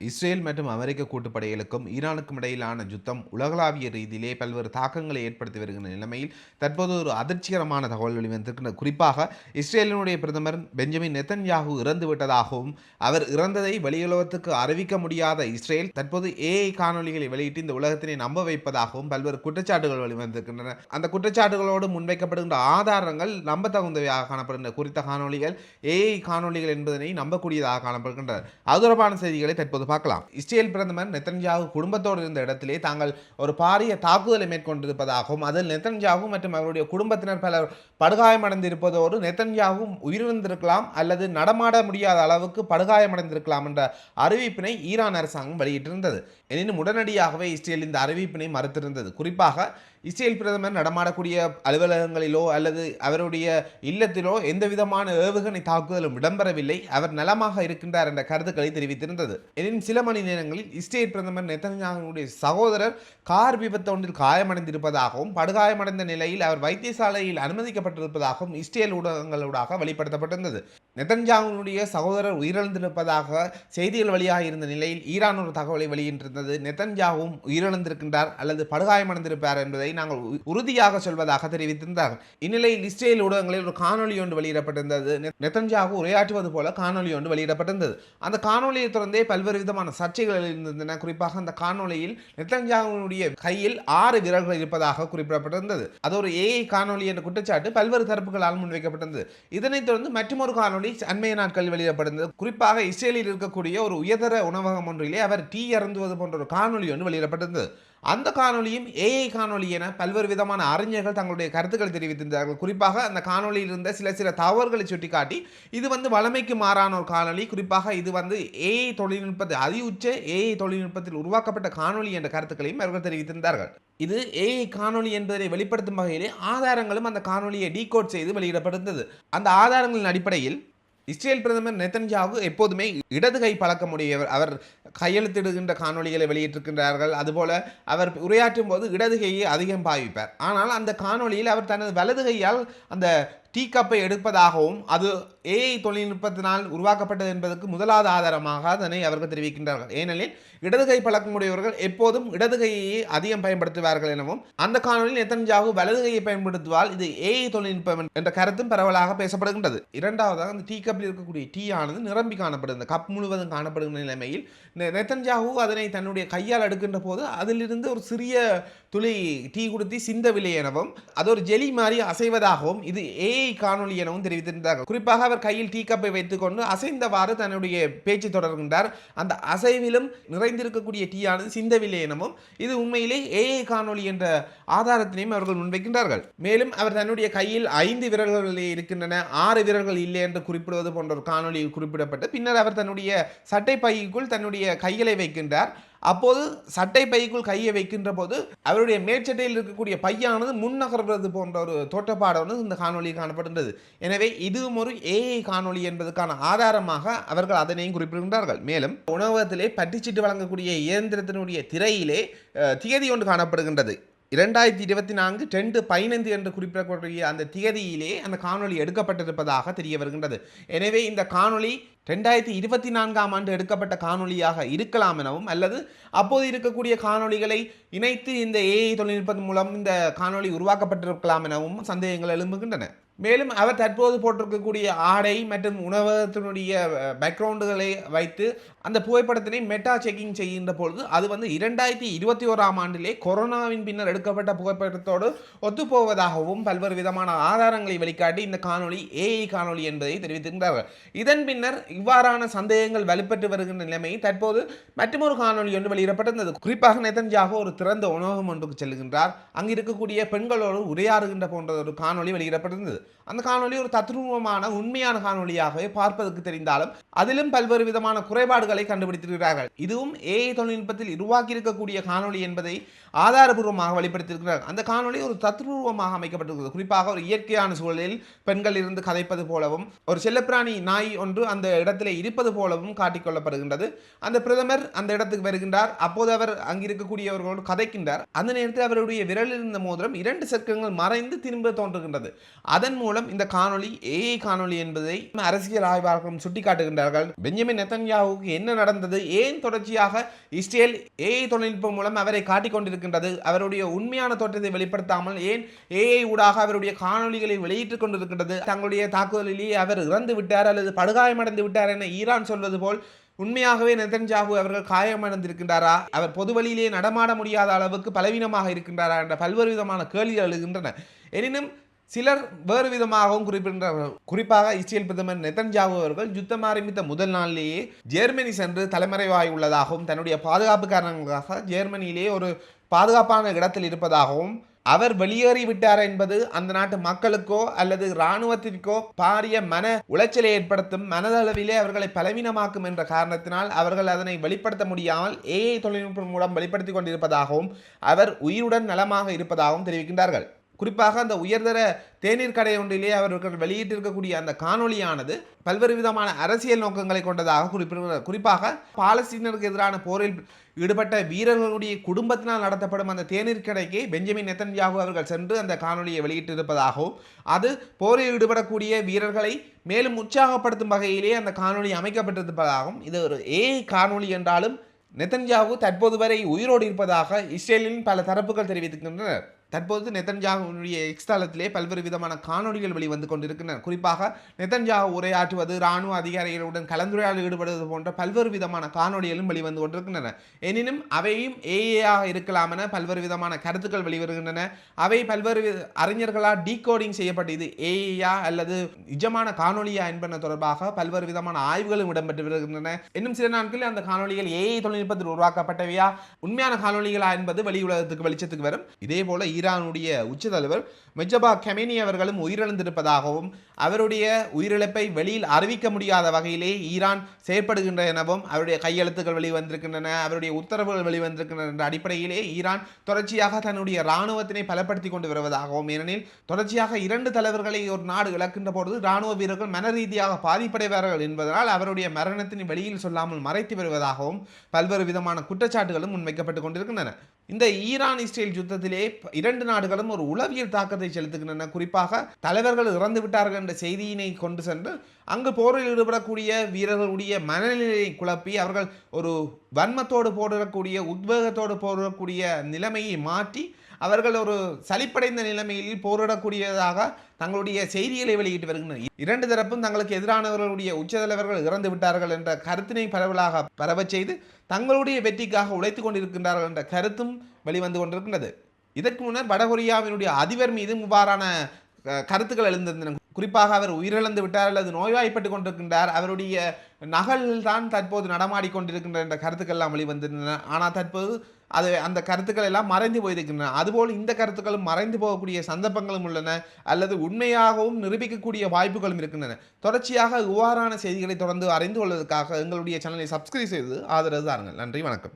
Israel மற்றும் அமெரிக்க கூட்டுப்படைகளுக்கும் ஈரானுக்கும் இடையிலான யுத்தம் உலகளாவிய ரீதியிலே பல்வேறு தாக்கங்களை ஏற்படுத்தி வருகின்ற நிலைமையில் தற்போது ஒரு அதிர்ச்சிகரமான தகவல் வெளிவந்திருக்கின்றது. குறிப்பாக இஸ்ரேலினுடைய பிரதமர் பெஞ்சமின் நெத்தன்யாகு இறந்து விட்டதாகவும் அவர் இறந்ததை வெளியுலகத்துக்கு அறிவிக்க முடியாத இஸ்ரேல் தற்போது ஏஐ காணொலிகளை வெளியிட்டு இந்த உலகத்தினை நம்ப வைப்பதாகவும் பல்வேறு குற்றச்சாட்டுகள் வெளிவந்திருக்கின்றன. அந்த குற்றச்சாட்டுகளோடு முன்வைக்கப்படுகின்ற ஆதாரங்கள் நம்பத்தகுந்தவையாக காணப்படுகின்ற குறித்த காணொலிகள் ஏஐ காணொலிகள் என்பதனை நம்பக்கூடியதாக காணப்படுகின்றன. அது தொடர்பான செய்திகளை தற்போது பார்க்கலாம். இஸ்ரேல் பிரதமர் நெத்தன்யாகு குடும்பத்தோடு இருந்த இடத்திலே தாங்கள் ஒரு பாரிய தாக்குதலை மேற்கொண்டிருப்பதாகவும் அதில் நெத்தன்யாகு மற்றும் அவருடைய குடும்பத்தினர் பலர் படுகாயமடைந்திருப்பதோடு நெத்தன்யாகு உயிரிழந்திருக்கலாம் அல்லது நடமாட முடியாத அளவுக்கு படுகாயமடைந்திருக்கலாம் என்ற அறிவிப்பினை ஈரான் அரசாங்கம் வெளியிட்டிருந்தது. எனினும் உடனடியாகவே இஸ்ரேல் இந்த அறிவிப்பினை மறுத்திருந்தது. குறிப்பாக இஸ்ரேல் பிரதமர் நடமாடக்கூடிய அலுவலகங்களிலோ அல்லது அவருடைய இல்லத்திலோ எந்த விதமான ஏவுகணை தாக்குதலும் இடம்பெறவில்லை, அவர் நலமாக இருக்கின்றார் என்ற கருத்துக்களை தெரிவித்திருந்தது. எனினும் சில மணி நேரங்களில் இஸ்ரேல் பிரதமர் நெத்தன்யாகுவுடைய சகோதரர் கார் விபத்து ஒன்றில் காயமடைந்திருப்பதாகவும் படுகாயமடைந்த நிலையில் அவர் வைத்தியசாலையில் அனுமதிக்கப்பட்டிருப்பதாகவும் இஸ்ரேல் ஊடகங்களூடாக வெளிப்படுத்தப்பட்டிருந்தது. நெத்தன்யாகுவுடைய சகோதரர் உயிரிழந்திருப்பதாக செய்திகள் வெளியாக இருந்த நிலையில் ஈரான் ஒரு தகவலை வெளியிட்டிருந்தது. நெத்தன்யாகும் உயிரிழந்திருக்கின்றார் அல்லது படுகாயமடைந்திருப்பார் என்பதை நாங்கள் உறுதியாக சொல்வதாக தெரிவித்திருந்தார்கள். இந்நிலையில் இஸ்ரேல் ஊடகங்களில் ஒரு காணொலி ஒன்று வெளியிடப்பட்டிருந்தது. நெத்தன்யாகு உரையாற்றுவது போல காணொலி ஒன்று வெளியிடப்பட்டிருந்தது. அந்த காணொலியை தொடர்ந்தே பல்வேறு விதமான சர்ச்சைகள் இருந்தன. குறிப்பாக அந்த காணொலியில் நெத்தன்யாகுவுடைய கையில் 6 விரல்கள் இருப்பதாக குறிப்பிடப்பட்டிருந்தது. அது ஒரு ஏஐ காணொலி என்ற குற்றச்சாட்டு பல்வேறு தரப்புகளால் முன்வைக்கப்பட்டிருந்தது. இதனைத் தொடர்ந்து மற்றொரு காணொலி அண்மைய நாட்களில் வெளியிடப்பட்டிருந்தது. குறிப்பாக இஸ்ரேலில் இருக்கக்கூடிய ஒரு உயர்தர உணவகம் ஒன்றிலே அவர் டீ அருந்துவது போன்ற ஒரு காணொலி ஒன்று வெளியிடப்பட்டிருந்தது. அந்த காணொலியும் ஏஐ காணொலி என பல்வேறு விதமான அறிஞர்கள் தங்களுடைய கருத்துக்களை தெரிவித்திருந்தார்கள். குறிப்பாக அந்த காணொலியில் இருந்த சில தவறுகளை சுட்டிக்காட்டி இது வளமைக்கு மாறான ஒரு காணொலி, குறிப்பாக இது ஏஐ தொழில்நுட்பத்தை உச்ச ஏஐ தொழில்நுட்பத்தில் உருவாக்கப்பட்ட காணொலி என்ற கருத்துக்களையும் அவர்கள் தெரிவித்திருந்தார்கள். இது ஏஐ காணொலி என்பதை வெளிப்படுத்தும் வகையிலே ஆதாரங்களும் அந்த காணொலியை டீகோட் செய்து வெளியிடப்பட்டிருந்தது. அந்த ஆதாரங்களின் அடிப்படையில் இஸ்ரேல் பிரதமர் நெத்தன்யாகு எப்போதுமே இடது கை பழக்கமுடையவர். அவர் கையெழுத்திடுகின்ற காணொலிகளை வெளியிட்டிருக்கின்றார்கள். அதுபோல அவர் உரையாற்றும் போது இடது கையை அதிகம் பாவிப்பார். ஆனால் அந்த காணொலியில் அவர் தனது வலது கையால் அந்த டீ கப்பை எடுப்பதாகவும் அது ஏஐ தொழில்நுட்பத்தினால் உருவாக்கப்பட்டது என்பதற்கு முதலாவது ஆதாரமாக அதனை அவர்கள் தெரிவிக்கின்றார்கள். ஏனெனில் இடது கை பழக்கமுடையவர்கள் எப்போதும் இடது கையை அதிகம் பயன்படுத்துவார்கள் எனவும் அந்த காணொலியில் நெத்தன்யாகு வலது கையை பயன்படுத்துவால் இது ஏஐ தொழில்நுட்பம் என்ற கருத்தும் பரவலாக பேசப்படுகின்றது. இரண்டாவதாக அந்த டீ கப்பில் இருக்கக்கூடிய டீ ஆனது நிரம்பி காணப்படுகிறது. கப் முழுவதும் காணப்படுகின்ற நிலைமையில் நெத்தன்யாகு அதனை தன்னுடைய கையால் எடுக்கின்ற போது அதிலிருந்து ஒரு சிறிய துளி டீ குடுத்தி சிந்தவில்லை எனவும் அது ஒரு ஜெலி மாதிரி அசைவதாகவும் இது ஏஐ காணொலி எனவும் தெரிவித்திருந்தார்கள். குறிப்பாக அவர் கையில் டீ கப்பை வைத்துக்கொண்டு அசைந்தவாறு தன்னுடைய பேச்சு தொடர்கின்றார். அந்த அசைவிலும் நிறைந்திருக்கக்கூடிய டீயானது சிந்தவில்லை எனவும் இது உண்மையிலே ஏஐ காணொலி என்ற ஆதாரத்தினையும் அவர்கள் முன்வைக்கின்றார்கள். மேலும் அவர் தன்னுடைய கையில் 5 விரல்கள் இருக்கின்றன, 6 விரல்கள் இல்லை என்று குறிப்பிடுவது போன்ற ஒரு காணொலியில் குறிப்பிடப்பட்டு பின்னர் அவர் தன்னுடைய சட்டை பைக்குள் தன்னுடைய கைகளை வைக்கின்றார். அப்போது சட்டை பைக்குள் கையை வைக்கின்ற போது அவருடைய மேற்சட்டையில் இருக்கக்கூடிய பையானது முன்னகர்வது போன்ற ஒரு தோற்றப்பாடு இந்த காணொலியில் காணப்படுகின்றது. எனவே இதுவும் ஒரு ஏஐ காணொலி என்பதற்கான ஆதாரமாக அவர்கள் அதனையும் குறிப்பிடுகின்றார்கள். மேலும் உணவகத்திலே பட்டிச்சிட்டு வழங்கக்கூடிய இயந்திரத்தினுடைய திரையிலே திகதி ஒன்று காணப்படுகின்றது. 2024 2/15 என்று குறிப்பிடக்கூடிய அந்த திகதியிலே அந்த காணொலி எடுக்கப்பட்டிருப்பதாக தெரிய வருகின்றது. எனவே இந்த காணொலி 2024ஆம் ஆண்டு எடுக்கப்பட்ட காணொலியாக இருக்கலாம் எனவும் அல்லது அப்போது இருக்கக்கூடிய காணொலிகளை இணைத்து இந்த ஏஐ தொழில்நுட்பத்தின் மூலம் இந்த காணொலி உருவாக்கப்பட்டிருக்கலாம் எனவும் சந்தேகங்கள் எழும்புகின்றன. மேலும் அவர் தற்போது போட்டிருக்கக்கூடிய ஆடை மற்றும் உணவகத்தினுடைய பேக்ரவுண்டுகளை வைத்து அந்த புகைப்படத்தினை மெட்டா செக்கிங் செய்கின்ற பொழுது அது 2021ஆம் ஆண்டிலே கொரோனாவின் பின்னர் எடுக்கப்பட்ட புகைப்படத்தோடு ஒத்துப்போவதாகவும் பல்வேறு விதமான ஆதாரங்களை வெளிக்காட்டி இந்த காணொலி ஏஐ காணொலி என்பதை தெரிவித்திருக்கிறார்கள். இதன் பின்னர் இவ்வாறான சந்தேகங்கள் வலுப்பெற்று வருகின்ற நிலைமையை தற்போது மற்றொரு காணொலி ஒன்று வெளியிடப்பட்டிருந்தது. குறிப்பாக நெத்தன்யாகு ஒரு திறந்த உணவகம் ஒன்றுக்கு செல்கின்றார். அங்கு இருக்கக்கூடிய பெண்களோடு உரையாடுகின்ற போன்ற ஒரு காணொலி வெளியிடப்பட்டிருந்தது. அந்த காணொலி ஒரு தத்ரூபமான உண்மையான காணொலியாகவே பார்ப்பதற்கு தெரிந்தாலும் அதிலும் பல்வேறு விதமான குறைபாடுகளை கண்டுபிடித்திருக்கிறார்கள். இதுவும் ஏஐ தொழில்நுட்பத்தில் உருவாக்கி இருக்கக்கூடிய காணொலி என்பதை ஆதாரபூர்வமாக வெளிப்படுத்தியிருக்கிறார்கள். அந்த காணொலி ஒரு தத்ரூபமாக அமைக்கப்பட்டிருக்கிறது. குறிப்பாக ஒரு இயற்கையான சூழலில் பெண்கள் இருந்து கதைப்பது போலவும் ஒரு செல்லப்பிராணி நாய் ஒன்று அந்த இடத்திலே இருப்பது போலவும் காட்டிக்கொள்ளப்படுகின்றது. அந்த பிரதமர் அந்த இடத்துக்கு வருகின்றார். அப்போது அவர் அங்கிருக்கக்கூடியவர்களோடு கதைக்கின்றார். அந்த நேரத்தில் அவருடைய விரலில் இருந்த மோதிரம் 2 சக்கரங்கள் மறைந்து திரும்ப தோன்றுகின்றது. அதன் இதன் மூலம் இந்த காணொளி ஏஐ காணொளி என்பதை அரசியல் ஆய்வாளர்களும் சுட்டிக்காட்டுகின்றார்கள். பெஞ்சமின் நெத்தன்யாஹுவுக்கு என்ன நடந்தது, ஏன் தொடர்ச்சியாக இஸ்ரேல் ஏஐ தொழில்நுட்பம் மூலம் அவரை காட்டிக் கொண்டிருக்கின்றது, அவருடைய உண்மையான தோற்றத்தை வெளிப்படுத்தாமல் ஏன் ஏஐ ஊடாக அவருடைய காணொளிகளை வெளியிட்டுக் கொண்டிருக்கின்றது, தங்களுடைய தாக்குதலிலேயே அவர் இறந்து விட்டார் அல்லது படுகாயமடைந்து விட்டார் என ஈரான் சொல்வது போல் உண்மையாகவே நெதன்யாஹு அவர்கள் காயமடைந்திருக்கின்றாரா, அவர் பொது வழியிலே நடமாட முடியாத அளவுக்கு பலவீனமாக இருக்கின்றாரா என்ற பல்வேறு விதமான கேள்விகள் எழுகின்றன. எனினும் சிலர் வேறு விதமாகவும் குறிப்பிடுகிறார்கள். குறிப்பாக இஸ்ரேல் பிரதமர் நெதன்யாஹு அவர்கள் யுத்தம் ஆரம்பித்த முதல் நாளிலேயே ஜெர்மனி சென்று தலைமறைவாகி உள்ளதாகவும், தன்னுடைய பாதுகாப்பு காரணங்களுக்காக ஜெர்மனியிலே ஒரு பாதுகாப்பான இடத்தில் இருப்பதாகவும், அவர் வெளியேறிவிட்டார் என்பது அந்த நாட்டு மக்களுக்கோ அல்லது இராணுவத்திற்கோ பாரிய மன உளைச்சலை ஏற்படுத்தும், மனதளவிலே அவர்களை பலவீனமாக்கும் என்ற காரணத்தினால் அவர்கள் அதனை வெளிப்படுத்த முடியாமல் ஏஐ தொழில்நுட்பம் மூலம் வெளிப்படுத்திக் கொண்டிருப்பதாகவும், அவர் உயிருடன் நலமாக இருப்பதாகவும் தெரிவிக்கின்றார்கள். குறிப்பாக அந்த உயர்தர தேநீர் கடை ஒன்றிலே அவர்கள் வெளியிட்டிருக்கக்கூடிய அந்த காணொலியானது பல்வேறு விதமான அரசியல் நோக்கங்களை கொண்டதாக குறிப்பிடுகிறார். குறிப்பாக பாலஸ்தீனருக்கு எதிரான போரில் ஈடுபட்ட வீரர்களுடைய குடும்பத்தினால் நடத்தப்படும் அந்த தேநீர் கடைக்கு பெஞ்சமின் நெதன்யாஹு அவர்கள் சென்று அந்த காணொலியை வெளியிட்டிருப்பதாகவும், அது போரில் ஈடுபடக்கூடிய வீரர்களை மேலும் உற்சாகப்படுத்தும் வகையிலே அந்த காணொலி அமைக்கப்பட்டிருப்பதாகவும், இது ஒரு ஏஐ காணொலி என்றாலும் நெதன்யாஹு தற்போது வரை உயிரோடு இருப்பதாக இஸ்ரேலின் பல தரப்புகள் தெரிவிக்கின்றனர். தற்போது நெதன்யாஹுவினுடைய எக்ஸ் தளத்திலே பல்வேறு விதமான காணொலிகள் வெளிவந்து கொண்டிருக்கின்றன. குறிப்பாக நெதன்யாஹு உரையாற்றுவது, இராணுவ அதிகாரிகளுடன் கலந்துரையாடல் ஈடுபடுவது போன்ற பல்வேறு விதமான காணொலிகளும் வெளிவந்து கொண்டிருக்கின்றன. எனினும் அவையும் ஏஐயாக இருக்கலாம் என பல்வேறு விதமான கருத்துக்கள் வெளிவருகின்றன. அவை பல்வேறு அறிஞர்களால் டீகோடிங் செய்யப்பட்டு இது ஏஐயா அல்லது நிஜமான காணொலியா என்பன தொடர்பாக பல்வேறு விதமான ஆய்வுகளும் இடம்பெற்று வருகின்றன. இன்னும் சில நாட்களில் அந்த காணொலிகள் ஏஐ தொழில்நுட்பத்தில் உருவாக்கப்பட்டவையா, உண்மையான காணொலிகளா என்பது வெளிச்சத்துக்கு வரும். இதே போல ஈரானுடைய உச்ச தலைவர் மெஜபா கெமேனி அவர்களும் உயிரிழந்திருப்பதாகவும், அவருடைய உயிரிழப்பை வெளியில் அறிவிக்க முடியாத வகையிலே ஈரான் செயற்படுகின்ற எனவும், அவருடைய கையெழுத்துக்கள் வெளிவந்திருக்கின்றன, அவருடைய உத்தரவுகள் வெளிவந்திருக்கின்றன என்ற அடிப்படையிலே ஈரான் தொடர்ச்சியாக தன்னுடைய இராணுவத்தினை பலப்படுத்தி கொண்டு வருவதாகவும், ஏனெனில் தொடர்ச்சியாக 2 தலைவர்களை ஒரு நாடு இழக்கின்ற பொழுது இராணுவ வீரர்கள் மன ரீதியாக பாதிப்படைவார்கள் என்பதனால் அவருடைய மரணத்தினை வெளியில் சொல்லாமல் மறைத்து வருவதாகவும் பல்வேறு விதமான குற்றச்சாட்டுகளும் முன்வைக்கப்பட்டுக் கொண்டிருக்கின்றன. இந்த ஈரான் இஸ்ரேல் யுத்தத்திலே 2 நாடுகளும் ஒரு உளவியல் தாக்கத்தை செலுத்துகின்றன. குறிப்பாக தலைவர்கள் இறந்து விட்டார்கள் என்ற செய்தியினை கொண்டு சென்று அங்கு போரில் ஈடுபடக்கூடிய வீரர்களுடைய மனநிலையை குழப்பி அவர்கள் ஒரு வன்மத்தோடு போடக்கூடிய, உத்வேகத்தோடு போடக்கூடிய நிலைமையை மாற்றி அவர்கள் ஒரு சலிப்படைந்த நிலைமையில் போரிடக்கூடியதாக தங்களுடைய செய்திகளை வெளியிட்டு வருகின்றனர். 2 தரப்பும் தங்களுக்கு எதிரானவர்களுடைய உச்ச தலைவர்கள் இறந்து விட்டார்கள் என்ற கருத்தினை பரவலாக பரவச் செய்து தங்களுடைய வெற்றிக்காக உழைத்துக் கொண்டிருக்கின்றார்கள் என்ற கருத்தும் வெளிவந்து கொண்டிருக்கின்றது. இதற்கு முன்னர் வடகொரியாவினுடைய அதிபர் மீது இவ்வாறான கருத்துக்கள் எழுந்திருந்தன. குறிப்பாக அவர் உயிரிழந்து விட்டார் அல்லது நோய்வாய்ப்பட்டு கொண்டிருக்கின்றார், அவருடைய நகல் தான் தற்போது நடமாடிக்கொண்டிருக்கின்ற என்ற கருத்துக்கள் எல்லாம் வெளிவந்திருந்தன. ஆனால் தற்போது அந்த கருத்துக்கள் எல்லாம் மறைந்து போயிருக்கின்றன. அதுபோல் இந்த கருத்துக்களும் மறைந்து போகக்கூடிய சந்தர்ப்பங்களும் உள்ளன, அல்லது உண்மையாகவும் நிரூபிக்கக்கூடிய வாய்ப்புகளும் இருக்கின்றன. தொடர்ச்சியாக இவ்வாறான செய்திகளை தொடர்ந்து அறிந்து கொள்வதற்காக எங்களுடைய சேனலை சப்ஸ்கிரைப் செய்து ஆதரவு தாருங்கள். நன்றி, வணக்கம்.